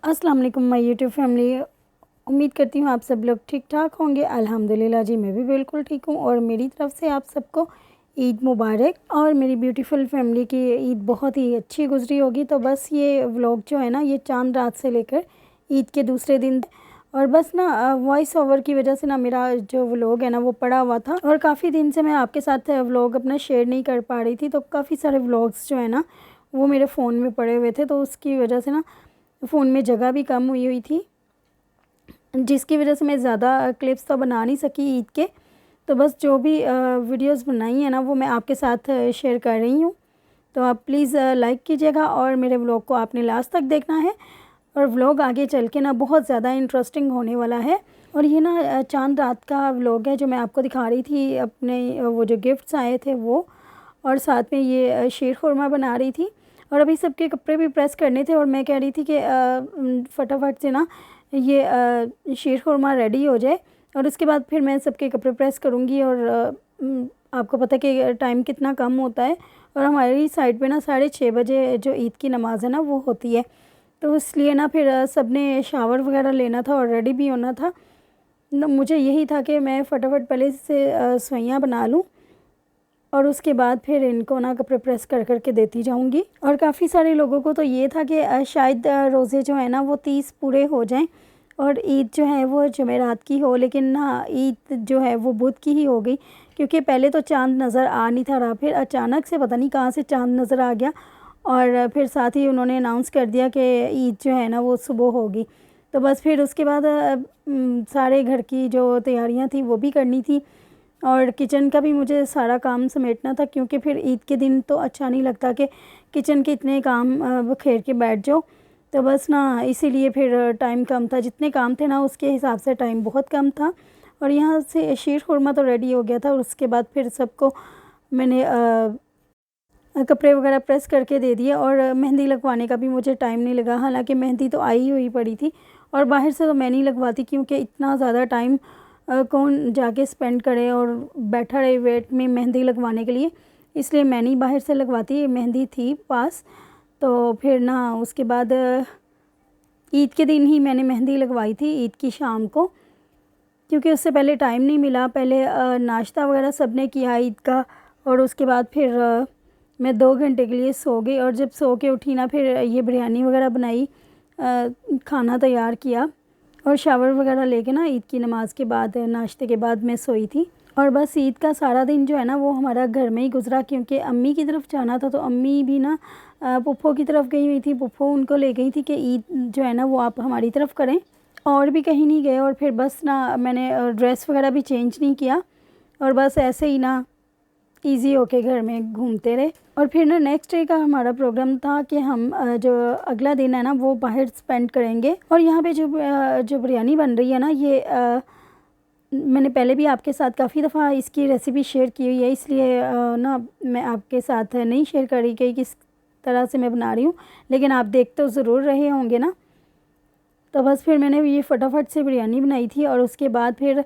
अस्सलाम वालेकुम my YouTube family. उम्मीद करती हूँ आप सब लोग ठीक ठाक होंगे। अल्हम्दुलिल्लाह जी, मैं भी बिल्कुल ठीक हूँ। और मेरी तरफ से आप सबको ईद मुबारक। और मेरी ब्यूटीफुल फैमिली की ईद बहुत ही अच्छी गुजरी होगी। तो बस ये व्लॉग जो है ना, ये चांद रात से लेकर ईद के दूसरे दिन, और बस ना वॉइस ओवर की वजह से ना मेरा जो व्लॉग है ना वो पड़ा हुआ था, और काफ़ी दिन से मैं आपके साथ व्लॉग अपना शेयर नहीं कर पा रही थी। तो काफ़ी सारे व्लॉग्स जो है ना वो मेरे फ़ोन में पड़े हुए थे, तो उसकी वजह से ना फ़ोन में जगह भी कम हुई हुई थी, जिसकी वजह से मैं ज़्यादा क्लिप्स तो बना नहीं सकी ईद के। तो बस जो भी वीडियोस बनाई है ना वो मैं आपके साथ शेयर कर रही हूँ। तो आप प्लीज़ लाइक कीजिएगा, और मेरे व्लॉग को आपने लास्ट तक देखना है। और व्लॉग आगे चल के ना बहुत ज़्यादा इंटरेस्टिंग होने वाला है। और ये ना चांद रात का व्लॉग है जो मैं आपको दिखा रही थी, अपने वो जो गिफ्ट्स आए थे वो, और साथ में ये शीर खुरमा बना रही थी। और अभी सबके कपड़े भी प्रेस करने थे, और मैं कह रही थी कि फटाफट से ना ये शीर खुरमा रेडी हो जाए, और उसके बाद फिर मैं सबके कपड़े प्रेस करूँगी। और आपको पता है कि टाइम कितना कम होता है, और हमारी साइड पे ना 6:30 बजे जो ईद की नमाज़ है ना वो होती है। तो इसलिए ना फिर सब ने शावर वगैरह लेना था और रेडी भी होना था। मुझे यही था कि मैं फटाफट पहले से सवैयाँ बना लूँ, और उसके बाद फिर इनको ना कपड़े प्रेस कर के देती जाऊंगी। और काफ़ी सारे लोगों को तो ये था कि शायद रोज़े जो है ना वो 30 पूरे हो जाएं, और ईद जो है वो जुमेरात की हो, लेकिन ना ईद जो है वो बुध की ही हो गई। क्योंकि पहले तो चांद नज़र आ नहीं था रहा, फिर अचानक से पता नहीं कहाँ से चांद नज़र आ गया, और फिर साथ ही उन्होंने अनाउंस कर दिया कि ईद जो है ना वो सुबह होगी। तो बस फिर उसके बाद सारे घर की जो तैयारियां थी वो भी करनी थी, और किचन का भी मुझे सारा काम समेटना था, क्योंकि फिर ईद के दिन तो अच्छा नहीं लगता कि किचन के इतने काम बखेर के बैठ जाओ। तो बस ना इसीलिए फिर टाइम कम था, जितने काम थे ना उसके हिसाब से टाइम बहुत कम था। और यहाँ से शीर खुरमा तो रेडी हो गया था, और उसके बाद फिर सबको मैंने कपड़े वगैरह प्रेस करके दे दिए। और मेहंदी लगवाने का भी मुझे टाइम नहीं लगा, हालांकि मेहंदी तो आई हुई पड़ी थी, और बाहर से तो मैं नहीं लगवाती, क्योंकि इतना ज़्यादा टाइम कौन जाके स्पेंड करे और बैठा रहे वेट में मेहंदी लगवाने के लिए। इसलिए मैं नहीं बाहर से लगवाती, मेहंदी थी पास। तो फिर ना उसके बाद ईद के दिन ही मैंने मेहंदी लगवाई थी, ईद की शाम को, क्योंकि उससे पहले टाइम नहीं मिला। पहले नाश्ता वगैरह सब ने किया ईद का, और उसके बाद फिर मैं 2 घंटे के लिए सो गई। और जब सो के उठी ना फिर ये बिरयानी वगैरह बनाई, खाना तैयार किया, और शावर वगैरह लेके ना ईद की नमाज़ के बाद नाश्ते के बाद मैं सोई थी। और बस ईद का सारा दिन जो है ना वो हमारा घर में ही गुजरा, क्योंकि अम्मी की तरफ जाना था। तो अम्मी भी ना पुप्पो की तरफ गई हुई थी, पुप्पो उनको ले गई थी कि ईद जो है ना वो आप हमारी तरफ करें, और भी कहीं नहीं गए। और फिर बस ना मैंने ड्रेस वगैरह भी चेंज नहीं किया, और बस ऐसे ही ना इजी होके घर में घूमते रहे। और फिर ना नेक्स्ट डे का हमारा प्रोग्राम था कि हम जो अगला दिन है ना वो बाहर स्पेंड करेंगे। और यहाँ पे जो बिरयानी बन रही है ना, ये मैंने पहले भी आपके साथ काफ़ी दफ़ा इसकी रेसिपी शेयर की हुई है, इसलिए ना मैं आपके साथ नहीं शेयर कर रही कि किस तरह से मैं बना रही हूँ, लेकिन आप देख तो ज़रूर रहे होंगे ना। तो बस फिर मैंने ये फटाफट से बिरयानी बनाई थी, और उसके बाद फिर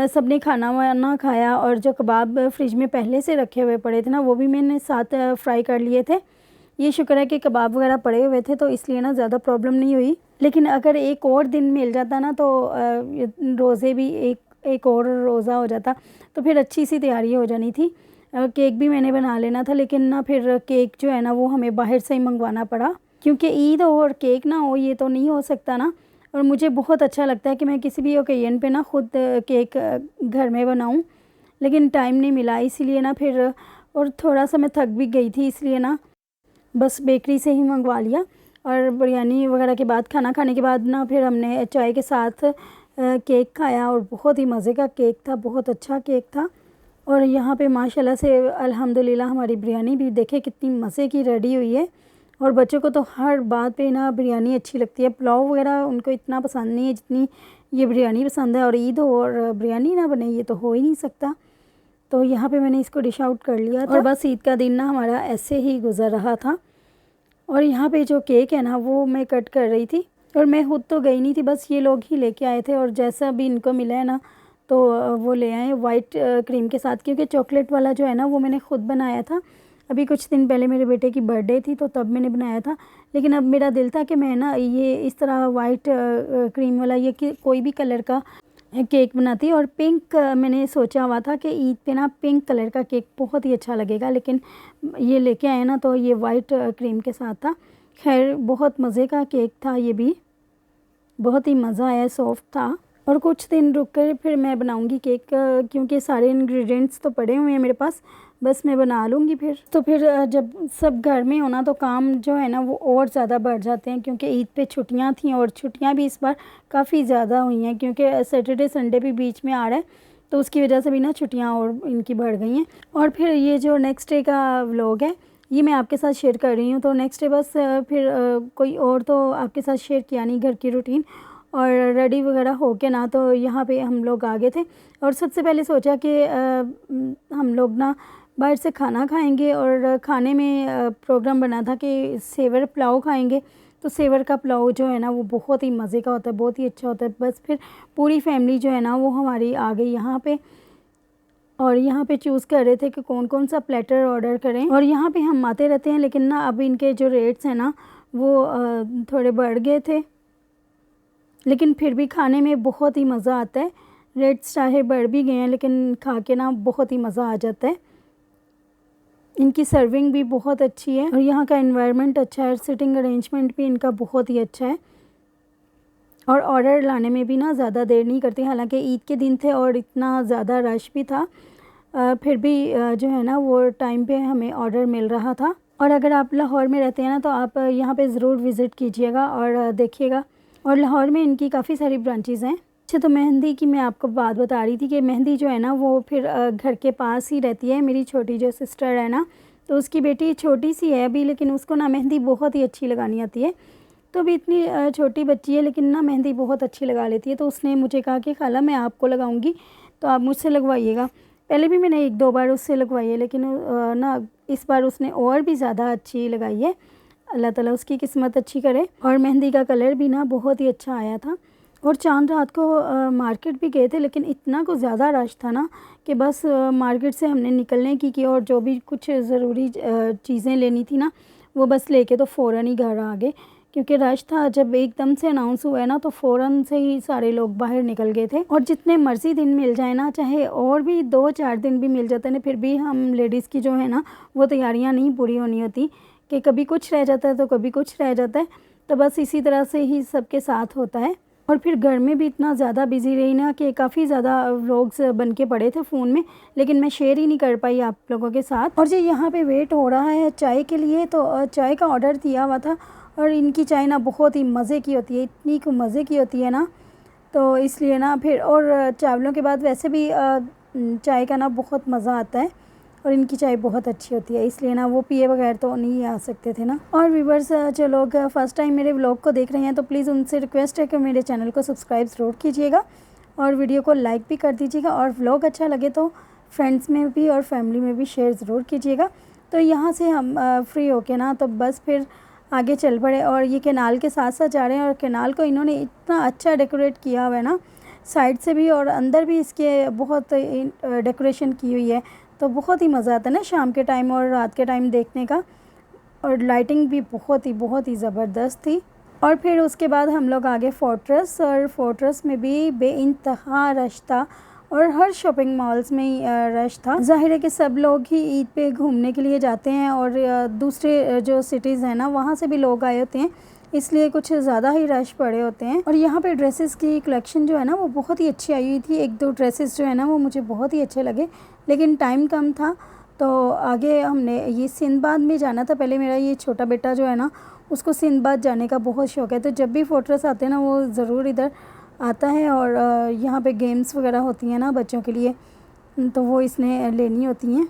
सब ने खाना वाना खाया। और जो कबाब फ्रिज में पहले से रखे हुए पड़े थे ना वो भी मैंने साथ फ्राई कर लिए थे। ये शुक्र है कि कबाब वगैरह पड़े हुए थे, तो इसलिए ना ज़्यादा प्रॉब्लम नहीं हुई। लेकिन अगर एक और दिन मिल जाता ना तो रोज़े भी एक और रोज़ा हो जाता, तो फिर अच्छी सी तैयारी हो जानी थी। केक भी मैंने बना लेना था, लेकिन ना फिर केक जो है ना वो हमें बाहर से ही मंगवाना पड़ा, क्योंकि ईद हो और केक ना हो ये तो नहीं हो सकता ना। और मुझे बहुत अच्छा लगता है कि मैं किसी भी ओकेजन पे ना ख़ुद केक घर में बनाऊं, लेकिन टाइम नहीं मिला, इसीलिए ना फिर और थोड़ा सा मैं थक भी गई थी, इसलिए ना बस बेकरी से ही मंगवा लिया। और बिरयानी वगैरह के बाद, खाना खाने के बाद ना फिर हमने चाय के साथ केक खाया, और बहुत ही मज़े का केक था, बहुत अच्छा केक था। और यहाँ पे माशाल्लाह से अल्हम्दुलिल्लाह हमारी बिरयानी भी देखे कितनी मज़े की रेडी हुई है। और बच्चों को तो हर बात पे ना बिरयानी अच्छी लगती है, पुलाव वगैरह उनको इतना पसंद नहीं है जितनी ये बिरयानी पसंद है। और ईद हो और बिरयानी ना बने ये तो हो ही नहीं सकता। तो यहाँ पे मैंने इसको डिश आउट कर लिया था, और बस ईद का दिन ना हमारा ऐसे ही गुजर रहा था। और यहाँ पे जो केक है ना वो मैं कट कर रही थी, और मैं खुद तो गई नहीं थी, बस ये लोग ही लेके आए थे। और जैसा भी इनको मिला है ना तो वो ले आए वाइट क्रीम के साथ, क्योंकि चॉकलेट वाला जो है ना वो मैंने ख़ुद बनाया था। अभी कुछ दिन पहले मेरे बेटे की बर्थडे थी तो तब मैंने बनाया था, लेकिन अब मेरा दिल था कि मैं ना ये इस तरह वाइट क्रीम वाला ये कि कोई भी कलर का केक बनाती। और पिंक मैंने सोचा हुआ था कि ईद पे ना पिंक कलर का केक बहुत ही अच्छा लगेगा, लेकिन ये लेके आए ना तो ये वाइट क्रीम के साथ था। खैर बहुत मज़े का केक था, ये भी बहुत ही मज़ा आया, सॉफ्ट था। और कुछ दिन रुक कर फिर मैं बनाऊंगी केक, क्योंकि सारे इंग्रेडिएंट्स तो पड़े हुए हैं मेरे पास, बस मैं बना लूँगी फिर। तो फिर जब सब घर में होना तो काम जो है ना वो और ज़्यादा बढ़ जाते हैं, क्योंकि ईद पे छुट्टियां थी और छुट्टियां भी इस बार काफ़ी ज़्यादा हुई हैं, क्योंकि सैटरडे संडे भी बीच में आ रहा है, तो उसकी वजह से भी ना छुट्टियाँ और इनकी बढ़ गई हैं। और फिर ये जो नेक्स्ट डे का व्लॉग है ये मैं आपके साथ शेयर कर रही हूँ। तो नेक्स्ट डे बस फिर कोई और तो आपके साथ शेयर किया नहीं, घर की रूटीन और रेडी वगैरह हो के ना तो यहाँ पे हम लोग आ गए थे। और सबसे पहले सोचा कि हम लोग ना बाहर से खाना खाएंगे, और खाने में प्रोग्राम बना था कि सेवर पुलाव खाएंगे। तो सेवर का पुलाव जो है ना वो बहुत ही मज़े का होता है, बहुत ही अच्छा होता है। बस फिर पूरी फैमिली जो है ना वो हमारी आ गई यहाँ पे, और यहाँ पे चूज़ कर रहे थे कि कौन कौन सा प्लेटर ऑर्डर करें। और यहाँ पे हम आते रहते हैं, लेकिन ना अब इनके जो रेट्स हैं ना वो थोड़े बढ़ गए थे, लेकिन फिर भी खाने में बहुत ही मज़ा आता है। रेट्स चाहे बढ़ भी गए हैं लेकिन खा के ना बहुत ही मज़ा आ जाता है। इनकी सर्विंग भी बहुत अच्छी है और यहाँ का एनवायरनमेंट अच्छा है, सिटिंग अरेंजमेंट भी इनका बहुत ही अच्छा है। और ऑर्डर लाने में भी ना ज़्यादा देर नहीं करती, हालांकि ईद के दिन थे और इतना ज़्यादा रश भी था, फिर भी जो है ना वो टाइम पे हमें ऑर्डर मिल रहा था। और अगर आप लाहौर में रहते हैं ना तो आप यहाँ पे ज़रूर विज़िट कीजिएगा और देखिएगा। और लाहौर में इनकी काफ़ी सारी ब्रांचेज़ हैं। अच्छा, तो मेहंदी की मैं आपको बात बता रही थी कि मेहंदी जो है ना वो फिर घर के पास ही रहती है। मेरी छोटी जो सिस्टर है ना तो उसकी बेटी छोटी सी है अभी, लेकिन उसको ना मेहंदी बहुत ही अच्छी लगानी आती है। तो अभी इतनी छोटी बच्ची है लेकिन ना मेहंदी बहुत अच्छी लगा लेती है। तो उसने मुझे कहा कि खाला मैं आपको लगाऊंगी तो आप मुझसे लगवाइएगा। पहले भी मैंने 1-2 बार उससे लगवाई है, लेकिन ना इस बार उसने और भी ज़्यादा अच्छी लगाई है। अल्लाह ताला उसकी किस्मत अच्छी करे। और मेहंदी का कलर भी ना बहुत ही अच्छा आया था। और चांद रात को मार्केट भी गए थे, लेकिन इतना कुछ ज़्यादा रश था ना कि बस मार्केट से हमने निकलने की और जो भी कुछ ज़रूरी चीज़ें लेनी थी ना वो बस लेके तो फ़ौरन ही घर आ गए, क्योंकि रश था। जब एकदम से अनाउंस हुआ है ना तो फ़ौरन से ही सारे लोग बाहर निकल गए थे। और जितने मर्ज़ी दिन मिल जाए ना, चाहे और भी 2-4 दिन भी मिल जाते हैं, फिर भी हम लेडीज़ की जो है ना वो तैयारियां नहीं पूरी होनी होती, कि कभी कुछ रह जाता है तो कभी कुछ रह जाता है। तो बस इसी तरह से ही सबके साथ होता है। और फिर घर में भी इतना ज़्यादा बिज़ी रही ना कि काफ़ी ज़्यादा व्लॉग्स बन के पड़े थे फ़ोन में, लेकिन मैं शेयर ही नहीं कर पाई आप लोगों के साथ। और जो यहाँ पे वेट हो रहा है चाय के लिए, तो चाय का ऑर्डर दिया हुआ था। और इनकी चाय ना बहुत ही मज़े की होती है, इतनी को मज़े की होती है ना, तो इसलिए ना फिर और चावलों के बाद वैसे भी चाय का ना बहुत मज़ा आता है। और इनकी चाय बहुत अच्छी होती है, इसलिए ना वो पिए बगैर तो नहीं आ सकते थे ना। और व्यूवर्स जो लोग फर्स्ट टाइम मेरे व्लॉग को देख रहे हैं तो प्लीज़ उनसे रिक्वेस्ट है कि मेरे चैनल को सब्सक्राइब ज़रूर कीजिएगा और वीडियो को लाइक भी कर दीजिएगा। और व्लॉग अच्छा लगे तो फ्रेंड्स में भी और फैमिली में भी शेयर ज़रूर कीजिएगा। तो यहाँ से हम फ्री होके ना तो बस फिर आगे चल पड़े। और ये कैनाल के साथ साथ जा रहे हैं, और कैनाल को इन्होंने इतना अच्छा डेकोरेट किया हुआ है ना, साइड से भी और अंदर भी इसके बहुत डेकोरेशन की हुई है। तो बहुत ही मज़ा आता है ना शाम के टाइम और रात के टाइम देखने का। और लाइटिंग भी बहुत ही ज़बरदस्त थी। और फिर उसके बाद हम लोग आगे फोर्ट्रेस, और फोर्ट्रेस में भी बेइंतहा रश था और हर शॉपिंग मॉल्स में ही रश था। ज़ाहिर है कि सब लोग ही ईद पे घूमने के लिए जाते हैं और दूसरे जो सिटीज़ हैं ना वहाँ से भी लोग आए होते हैं, इसलिए कुछ ज़्यादा ही रश पड़े होते हैं। और यहाँ पे ड्रेसेस की कलेक्शन जो है ना वो बहुत ही अच्छी आई हुई थी। 1-2 ड्रेसेस जो है ना वो मुझे बहुत ही अच्छे लगे, लेकिन टाइम कम था तो आगे हमने ये सिंदबाद में जाना था। पहले मेरा ये छोटा बेटा जो है ना उसको सिंदबाद जाने का बहुत शौक़ है, तो जब भी फोर्ट्रेस आते हैं ना वो ज़रूर इधर आता है। और यहाँ पे गेम्स वगैरह होती हैं ना बच्चों के लिए, तो वो इसने लेनी होती हैं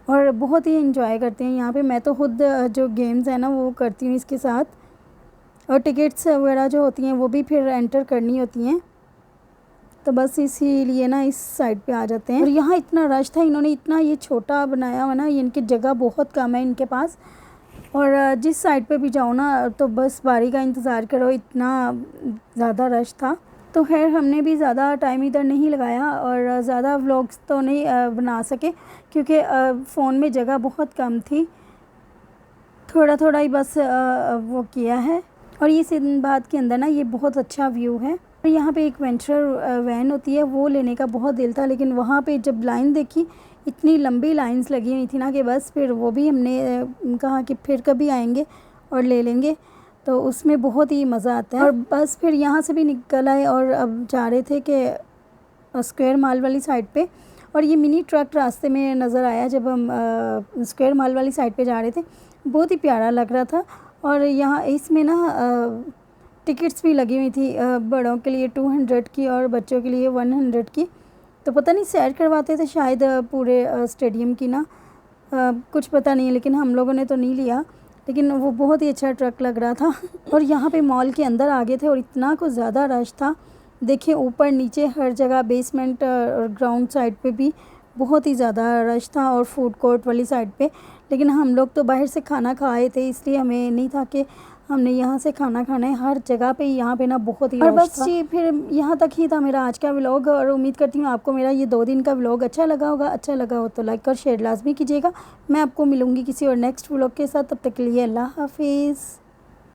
और बहुत ही इंजॉय करते हैं यहाँ पे। मैं तो खुद जो गेम्स है ना वो करती हूँ इसके साथ, और टिकट्स वगैरह जो होती हैं वो भी फिर एंटर करनी होती हैं। तो बस इसीलिए ना इस साइड पे आ जाते हैं। और यहाँ इतना रश था, इन्होंने इतना ये छोटा बनाया हुआ ना, इनकी जगह बहुत कम है इनके पास। और जिस साइड पे भी जाओ ना तो बस बारी का इंतज़ार करो, इतना ज़्यादा रश था। तो खैर हमने भी ज़्यादा टाइम इधर नहीं लगाया और ज़्यादा व्लॉग्स तो नहीं बना सके क्योंकि फ़ोन में जगह बहुत कम थी, थोड़ा थोड़ा ही बस वो किया है। और ये सिंदबाद के अंदर ना ये बहुत अच्छा व्यू है। और यहाँ पे एक वेंचर वैन होती है, वो लेने का बहुत दिल था, लेकिन वहाँ पे जब लाइन देखी इतनी लंबी लाइंस लगी हुई थी ना कि बस फिर वो भी हमने कहा कि फिर कभी आएंगे और ले लेंगे। तो उसमें बहुत ही मज़ा आता है। और बस फिर यहाँ से भी निकल आए और अब जा रहे थे कि स्क्वायर माल वाली साइड पे। और ये मिनी ट्रक रास्ते में नज़र आया जब हम स्क्वायर माल वाली साइड पे जा रहे थे, बहुत ही प्यारा लग रहा था। और यहाँ इसमें ना टिकट्स भी लगी हुई थी, बड़ों के लिए 200 की और बच्चों के लिए 100 की। तो पता नहीं सैर करवाते थे शायद पूरे स्टेडियम की ना, कुछ पता नहीं है, लेकिन हम लोगों ने तो नहीं लिया। लेकिन वो बहुत ही अच्छा ट्रक लग रहा था। और यहाँ पे मॉल के अंदर आ गए थे और इतना कुछ ज़्यादा रश था, देखिए ऊपर नीचे हर जगह, बेसमेंट और ग्राउंड साइड पे भी बहुत ही ज़्यादा रश था और फूड कोर्ट वाली साइड पे। लेकिन हम लोग तो बाहर से खाना खाए थे, इसलिए हमें नहीं था कि हमने यहाँ से खाना खाना है। हर जगह पे यहाँ पे ना बहुत ही, और बस जी फिर यहाँ तक ही था मेरा आज का व्लॉग। और उम्मीद करती हूँ आपको मेरा ये 2 दिन का व्लॉग अच्छा लगा होगा। अच्छा लगा हो तो लाइक और शेयर लाजमी कीजिएगा। मैं आपको मिलूँगी किसी और नेक्स्ट व्लॉग के साथ, तब तक के लिए अल्लाह हाफिज़।